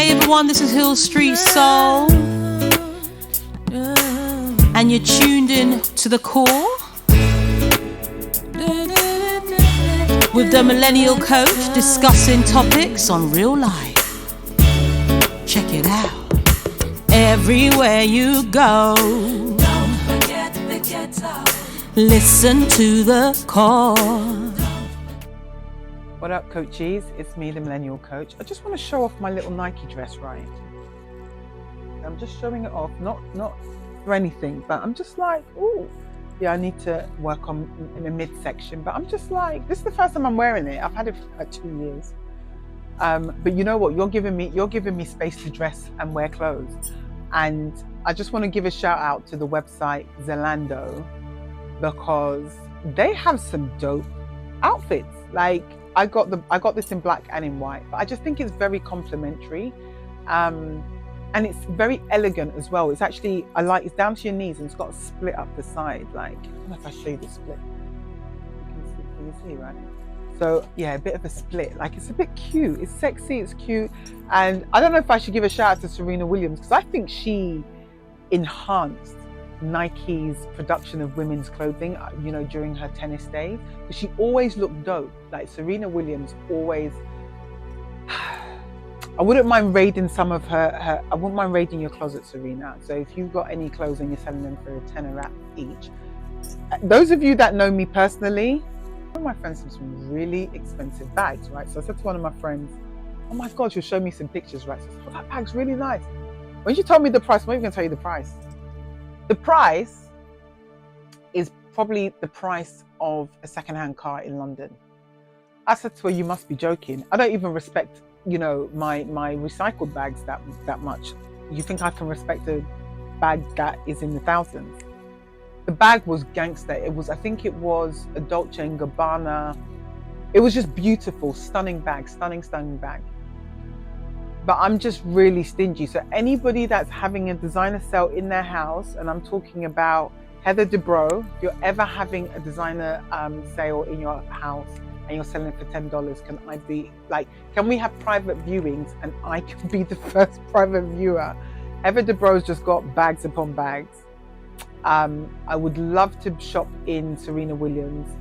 Hey everyone, this is Hiil Street Soul, and you're tuned in to the core with DaMillennialCoach, discussing topics on real life. Check it out. Everywhere you go, don't forget the ghetto. Listen to the core. What up, coaches? It's me, the Millennial Coach. I just want to show off my little Nike dress, right? I'm just showing it off, not for anything, but I'm just like, ooh, yeah, I need to work on in the midsection. But I'm just like, this is the first time I'm wearing it. I've had it for like 2 years. But you know what? You're giving me space to dress and wear clothes. And I just want to give a shout out to the website Zalando, because they have some dope outfits. Like, I got this in black and in white, but I just think it's very complimentary, and it's very elegant as well. It's actually, it's down to your knees, and it's got a split up the side. Like, I don't know if I show you the split. Can you see, right? So yeah, a bit of a split. Like, it's a bit cute. It's sexy. It's cute, and I don't know if I should give a shout out to Serena Williams, because I think she enhanced Nike's production of women's clothing, you know, during her tennis days. But she always looked dope. Like, Serena Williams always. I wouldn't mind raiding some of her. I wouldn't mind raiding your closet, Serena. So if you've got any clothes and you're selling them for $10 each, those of you that know me personally, one of my friends has some really expensive bags, right? So I said to one of my friends, "Oh my God, she'll show me some pictures, right?" So I said, "Oh, that bag's really nice." When she told me the price, I'm not even going to tell you the price. The price is probably the price of a second-hand car in London. I said to her, "You must be joking. I don't even respect, you know, my recycled bags that much. You think I can respect a bag that is in the thousands?" The bag was gangster. I think it was a Dolce & Gabbana. It was just beautiful, stunning bag, stunning bag. But I'm just really stingy. So anybody that's having a designer sale in their house, and I'm talking about Heather Dubrow, if you're ever having a designer sale in your house and you're selling it for $10, can we have private viewings and I can be the first private viewer? Heather Dubrow's just got bags upon bags. I would love to shop in Serena Williams'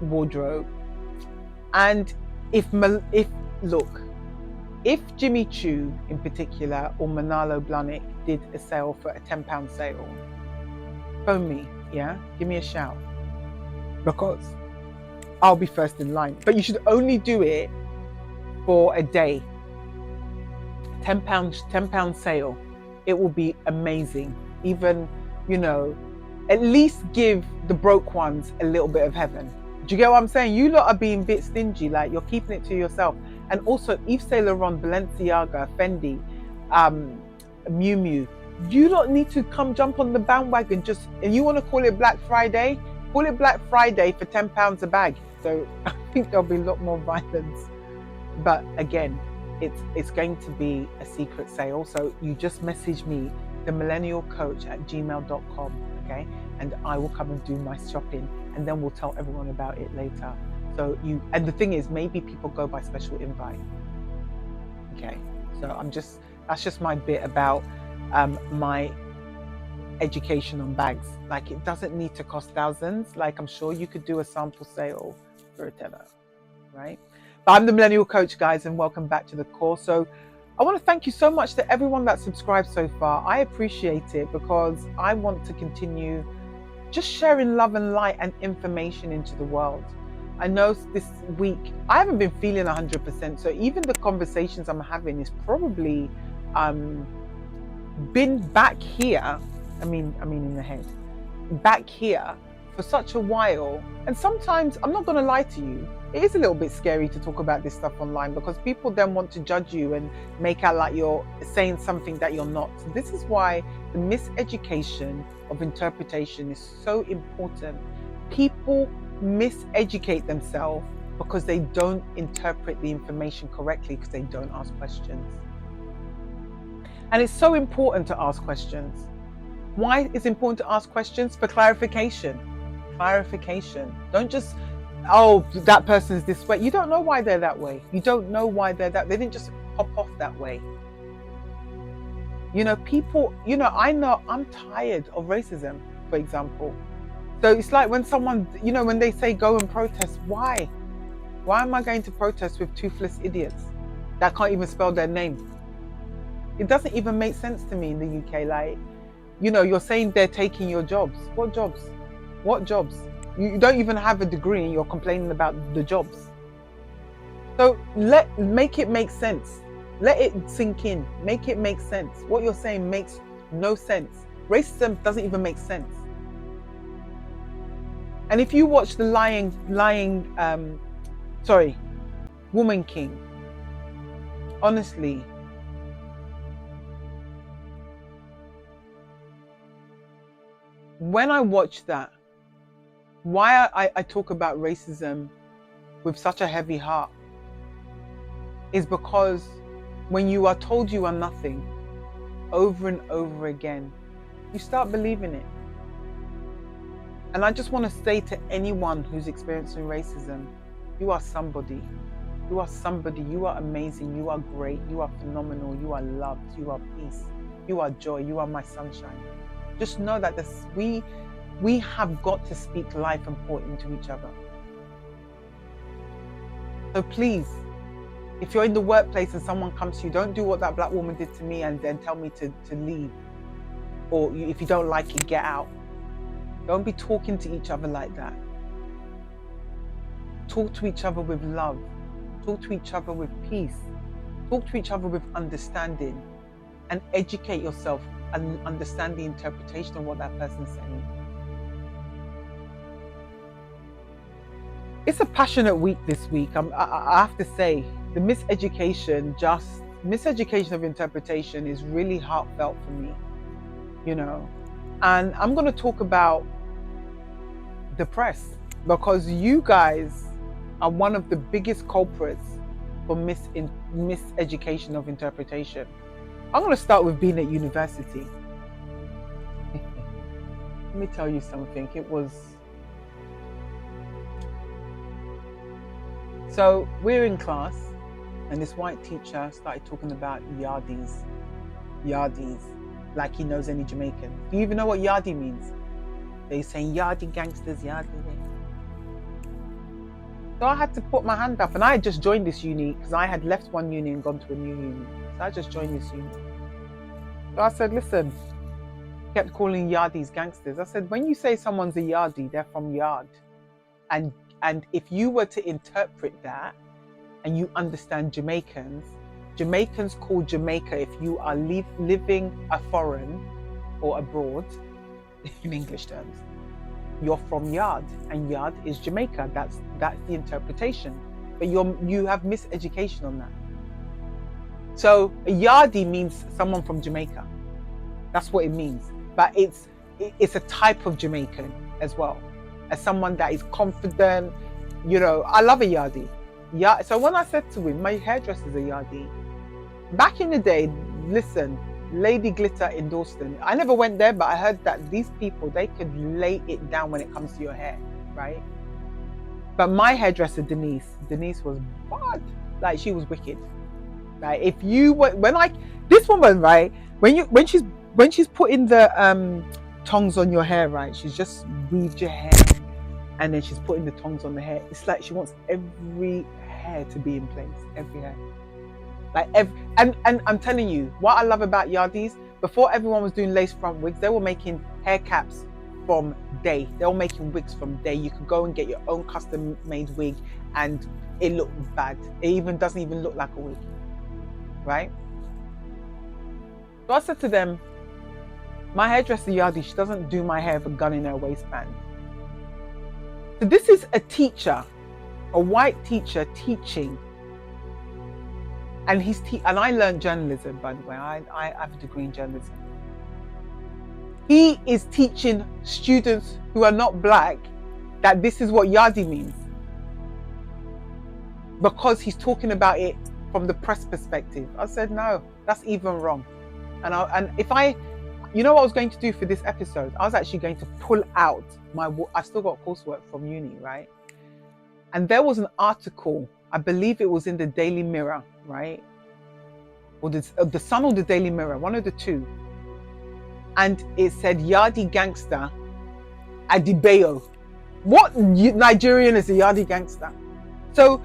wardrobe. And if Jimmy Choo in particular, or Manalo Blahnik, did a sale for a £10 sale, phone me, yeah? Give me a shout, because I'll be first in line. But you should only do it for a day. £10 sale. It will be amazing. Even, you know, at least give the broke ones a little bit of heaven. Do you get what I'm saying? You lot are being a bit stingy, like you're keeping it to yourself. And also Yves Saint Laurent, Balenciaga, Fendi, Miu Miu, you lot need to come jump on the bandwagon. And you want to call it Black Friday? Call it Black Friday for £10 a bag. So I think there'll be a lot more violence. But again, it's going to be a secret sale. So you just message me, DaMillennialCoach @gmail.com, okay? And I will come and do my shopping, and then we'll tell everyone about it later. And the thing is, maybe people go by special invite. Okay, so that's just my bit about my education on bags. Like, it doesn't need to cost thousands. Like, I'm sure you could do a sample sale for a tenner, right? But I'm the Millennial Coach, guys, and welcome back to the course. So I want to thank you so much to everyone that subscribed so far. I appreciate it, because I want to continue just sharing love and light and information into the world. I know this week I haven't been feeling 100%, so even the conversations I'm having is probably been back here. I mean in the head, back here for such a while. And sometimes, I'm not going to lie to you, it is a little bit scary to talk about this stuff online, because people then want to judge you and make out like you're saying something that you're not. So this is why the miseducation of interpretation is so important. People miseducate themselves because they don't interpret the information correctly, because they don't ask questions. And it's so important to ask questions. Why is it important to ask questions? For clarification. Don't just, oh, that person's this way. You don't know why they're that way. You don't know why they're that. They didn't just pop off that way. You know, people, you know I'm tired of racism, for example. So it's like when someone, you know, when they say go and protest, why? Why am I going to protest with toothless idiots that can't even spell their name? It doesn't even make sense to me in the UK. Like, you know, you're saying they're taking your jobs. What jobs? What jobs? You don't even have a degree and you're complaining about the jobs. So make it make sense. Let it sink in. Make it make sense. What you're saying makes no sense. Racism doesn't even make sense. And if you watch the Woman King, honestly, when I watch that, why I talk about racism with such a heavy heart is because when you are told you are nothing over and over again, you start believing it. And I just want to say to anyone who's experiencing racism, you are somebody. You are somebody. You are amazing. You are great. You are phenomenal. You are loved. You are peace. You are joy. You are my sunshine. Just know that we have got to speak life and pour into each other. So please, if you're in the workplace and someone comes to you, don't do what that black woman did to me and then tell me to leave. Or if you don't like it, get out. Don't be talking to each other like that. Talk to each other with love. Talk to each other with peace. Talk to each other with understanding. And educate yourself and understand the interpretation of what that person's saying. It's a passionate week this week. I have to say, the miseducation of interpretation is really heartfelt for me, you know. And I'm going to talk about the press, because you guys are one of the biggest culprits for miseducation of interpretation. I'm going to start with being at university. Let me tell you something. So we're in class and this white teacher started talking about yardies, like he knows any Jamaican. Do you even know what yardie means? They're saying yardie gangsters, yardie. So I had to put my hand up, and I had just joined this uni because I had left one uni and gone to a new uni. So I just joined this uni. So I said, listen, kept calling yardies gangsters. I said, when you say someone's a yardie, they're from yard. And if you were to interpret that and you understand Jamaicans call Jamaica, if you are living a foreign or abroad, in English terms, you're from yard, and yard is Jamaica. That's the interpretation. But you have miseducation on that. So a yardie means someone from Jamaica. That's what it means. But it's a type of Jamaican as well, as someone that is confident. You know, I love a yardie. Yeah. So when I said to him, my hairdresser's a yardie. Back in the day, listen, Lady Glitter in Dalston. I never went there, but I heard that these people, they could lay it down when it comes to your hair, right? But my hairdresser, Denise was bad. Like, she was wicked. Like, if you were, this woman, right? When she's putting the tongs on your hair, right? She's just weaved your hair, and then she's putting the tongs on the hair. It's like she wants every hair to be in place, every hair. And I'm telling you, what I love about yardies, before everyone was doing lace front wigs, they were making hair caps from day. They were making wigs from day. You could go and get your own custom made wig and it looked bad. It doesn't even look like a wig, right? So I said to them, my hairdresser yardie, she doesn't do my hair with a gun in her waistband. So this is a teacher, a white teacher teaching. And and I learned journalism, by the way. I have a degree in journalism. He is teaching students who are not black that this is what yardie means, because he's talking about it from the press perspective. I said, no, that's even wrong. You know what I was going to do for this episode? I was actually going to pull out I still got coursework from uni, right? And there was an article, I believe it was in the Daily Mirror, right? or the Sun or the Daily Mirror, one of the two. And it said, Yardi gangster, Adibayo. What Nigerian is a Yardi gangster? So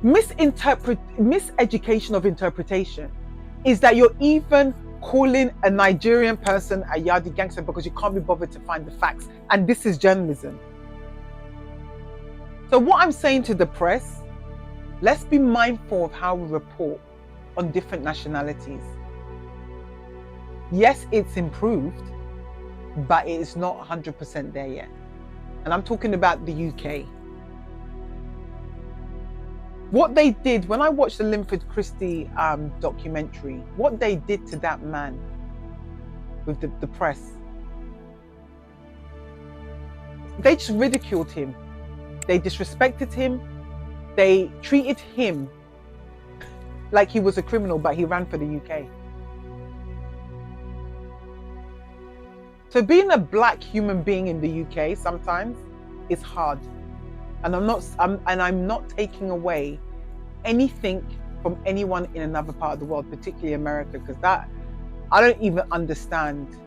miseducation of interpretation is that you're even calling a Nigerian person a Yardi gangster because you can't be bothered to find the facts. And this is journalism. So what I'm saying to the press, let's be mindful of how we report on different nationalities. Yes, it's improved, but it is not 100% there yet. And I'm talking about the UK. What they did, when I watched the Linford Christie documentary, what they did to that man with the press, they just ridiculed him. They disrespected him. They treated him like he was a criminal, but he ran for the UK. So being a black human being in the UK sometimes is hard. And I'm not taking away anything from anyone in another part of the world, particularly America, because I don't even understand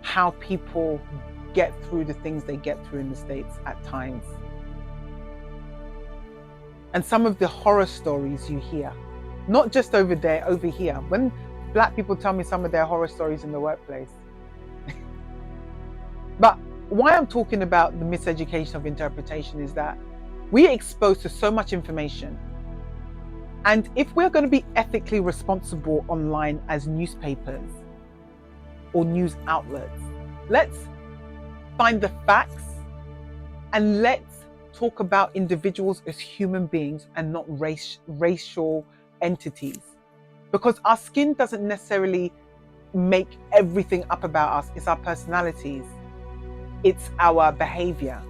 how people get through the things they get through in the States at times. And some of the horror stories you hear, not just over there, over here. When black people tell me some of their horror stories in the workplace. But why I'm talking about the miseducation of interpretation is that we're exposed to so much information. And if we're going to be ethically responsible online as newspapers or news outlets, let's find the facts and let's talk about individuals as human beings and not racial entities. Because our skin doesn't necessarily make everything up about us. It's our personalities. It's our behavior.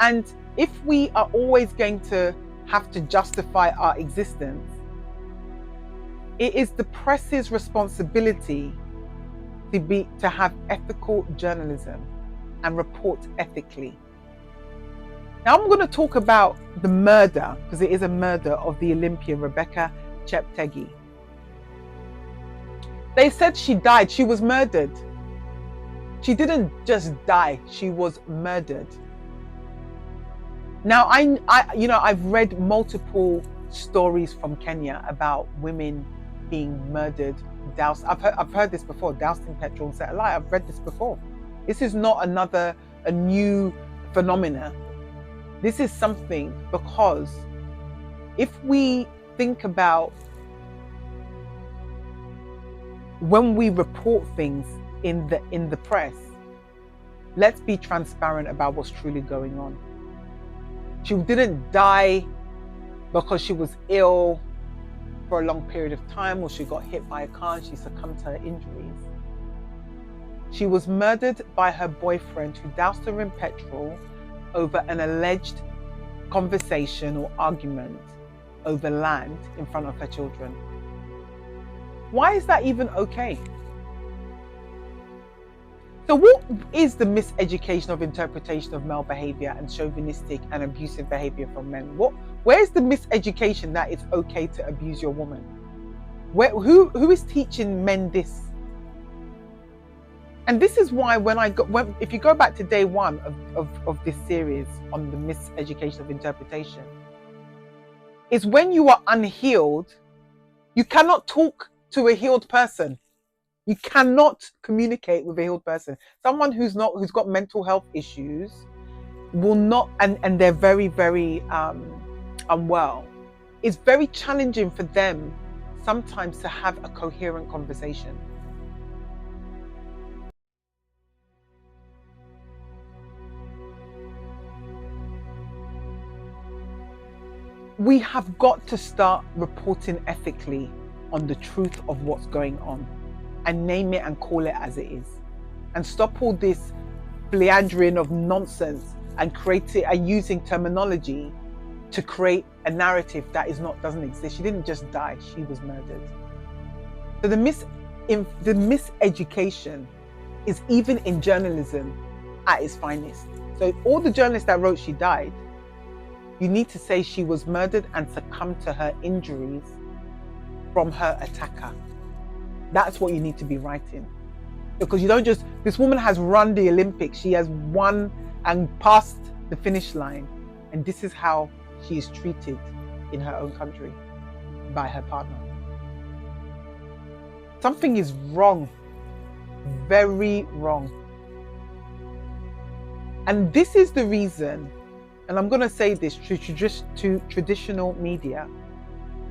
And if we are always going to have to justify our existence, it is the press's responsibility to have ethical journalism and report ethically. Now I'm going to talk about the murder, because it is a murder of the Olympian Rebecca Cheptegei. They said she died. She was murdered. She didn't just die, she was murdered. Now, I've read multiple stories from Kenya about women being murdered, doused. I've heard this before, doused in petrol and set alight. I've read this before. This is not a new phenomena. This is something, because if we think about when we report things in the press, let's be transparent about what's truly going on. She didn't die because she was ill for a long period of time, or she got hit by a car and she succumbed to her injuries. She was murdered by her boyfriend, who doused her in petrol over an alleged conversation or argument over land in front of her children. Why is that even okay? So what is the miseducation of interpretation of male behavior and chauvinistic and abusive behavior from men? Where is the miseducation that it's okay to abuse your woman? Who is teaching men this? And this is why if you go back to day one of this series on the miseducation of interpretation, is when you are unhealed, you cannot talk to a healed person. You cannot communicate with a healed person. Someone who's got mental health issues will not, and they're very, very unwell. It's very challenging for them sometimes to have a coherent conversation. We have got to start reporting ethically on the truth of what's going on, and name it and call it as it is, and stop all this philandering of nonsense and using terminology to create a narrative that doesn't exist. She didn't just die, she was murdered. So the miseducation is even in journalism at its finest. So all the journalists that wrote she died, you need to say she was murdered and succumbed to her injuries from her attacker. That's what you need to be writing. Because you don't just, this woman has run the Olympics, she has won and passed the finish line, and this is how she is treated in her own country by her partner. Something is wrong, very wrong. And this is the reason, and I'm going to say this to traditional media,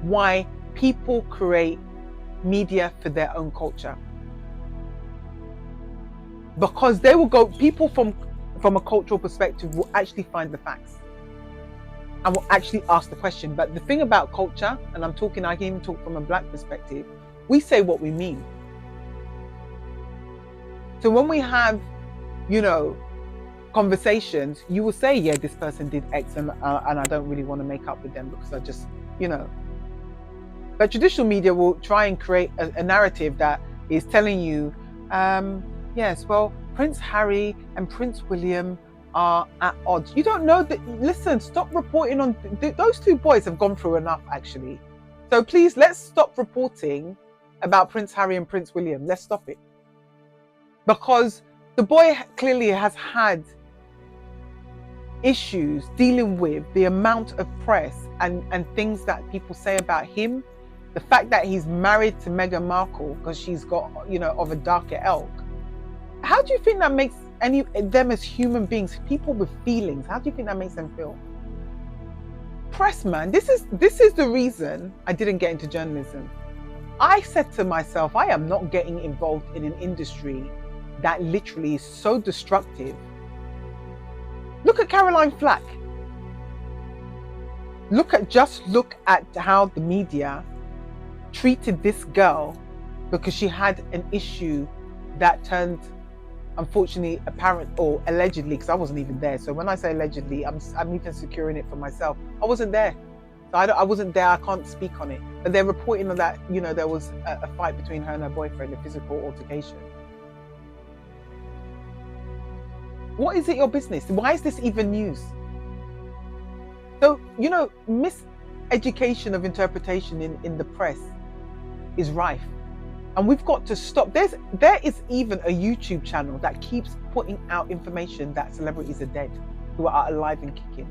why people create media for their own culture. Because they will go, people from a cultural perspective will actually find the facts and will actually ask the question. But the thing about culture, and I can even talk from a black perspective, we say what we mean. So when we have, conversations, you will say, yeah, this person did X and I don't really want to make up with them because I just, But traditional media will try and create a narrative that is telling you, yes, well, Prince Harry and Prince William are at odds. You don't know that. Listen, stop reporting on those two boys have gone through enough, actually. So please, let's stop reporting about Prince Harry and Prince William. Let's stop it. Because the boy clearly has had issues dealing with the amount of press and things that people say about him. The fact that he's married to Meghan Markle because she's got, of a darker ilk. How do you think that makes them as human beings, people with feelings, how do you think that makes them feel? Press, man, this is the reason I didn't get into journalism. I said to myself, I am not getting involved in an industry that literally is so destructive. Look at Caroline Flack. Look at how the media treated this girl because she had an issue that turned, unfortunately, apparent or allegedly, because I wasn't even there. So when I say allegedly, I'm even securing it for myself. I wasn't there. So I wasn't there. I can't speak on it. But they're reporting that, there was a fight between her and her boyfriend, a physical altercation. What is it your business? Why is this even news? So, miseducation of interpretation in the press is rife. And we've got to stop. There is even a YouTube channel that keeps putting out information that celebrities are dead, who are alive and kicking.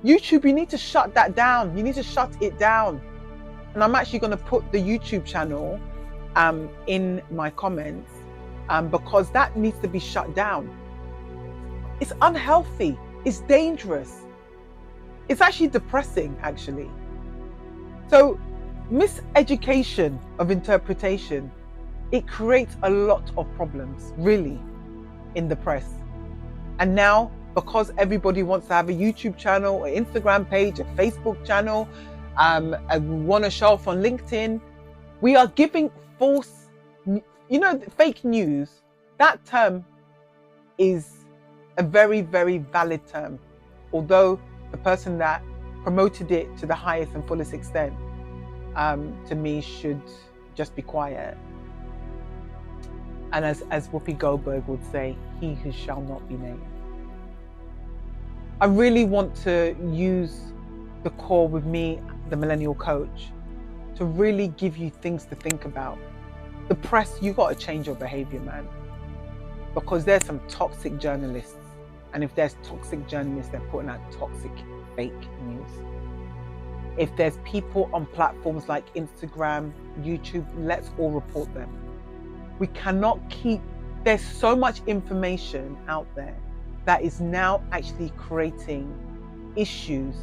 YouTube, you need to shut that down. You need to shut it down. And I'm actually going to put the YouTube channel in my comments because that needs to be shut down. It's unhealthy. It's dangerous. It's actually depressing, actually. So, miseducation of interpretation, it creates a lot of problems, really, in the press. And now, because everybody wants to have a YouTube channel, an Instagram page, a Facebook channel, and want to show off on LinkedIn, we are giving false, fake news. That term is a very, very valid term, although the person that promoted it to the highest and fullest extent, to me, should just be quiet. And as Whoopi Goldberg would say, he who shall not be named. I really want to use the call with me, the Millennial Coach, to really give you things to think about. The press, you got to change your behavior, man, because there's some toxic journalists. And if there's toxic journalists, they're putting out toxic fake news. If there's people on platforms like Instagram, YouTube, let's all report them. We cannot keep, there's so much information out there that is now actually creating issues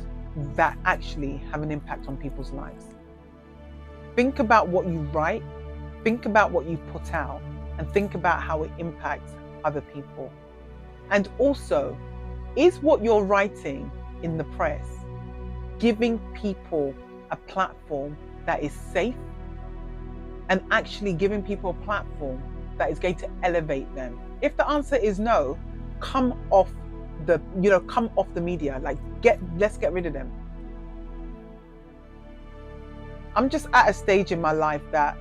that actually have an impact on people's lives. Think about what you write, think about what you put out, and think about how it impacts other people. And also, is what you're writing in the press giving people a platform that is safe and actually giving people a platform that is going to elevate them? If the answer is no, come off the media. Let's get rid of them. I'm just at a stage in my life that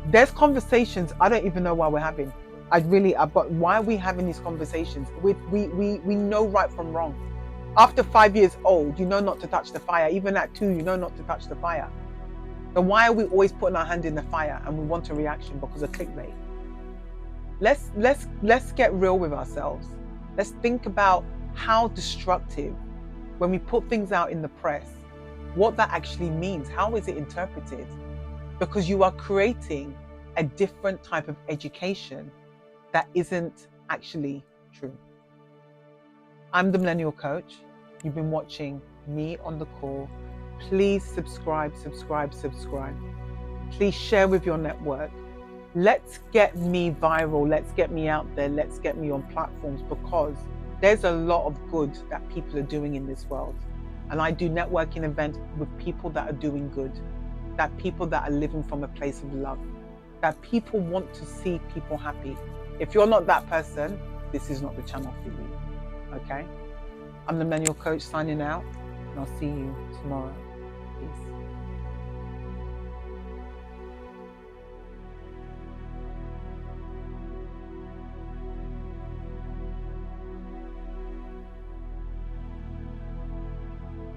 there's conversations I don't even know why we're having. But why are we having these conversations? We know right from wrong. After 5 years old, you know not to touch the fire. Even at 2, you know not to touch the fire. Then why are we always putting our hand in the fire and we want a reaction because of clickbait? Let's get real with ourselves. Let's think about how destructive, when we put things out in the press, what that actually means. How is it interpreted? Because you are creating a different type of education that isn't actually true. I'm the Millennial Coach. You've been watching me on the call. Please subscribe. Please share with your network. Let's get me viral. Let's get me out there. Let's get me on platforms, because there's a lot of good that people are doing in this world. And I do networking events with people that are doing good, that people that are living from a place of love, that people want to see people happy. If you're not that person, this is not the channel for you. Okay? I'm the Millennial Coach signing out, and I'll see you tomorrow.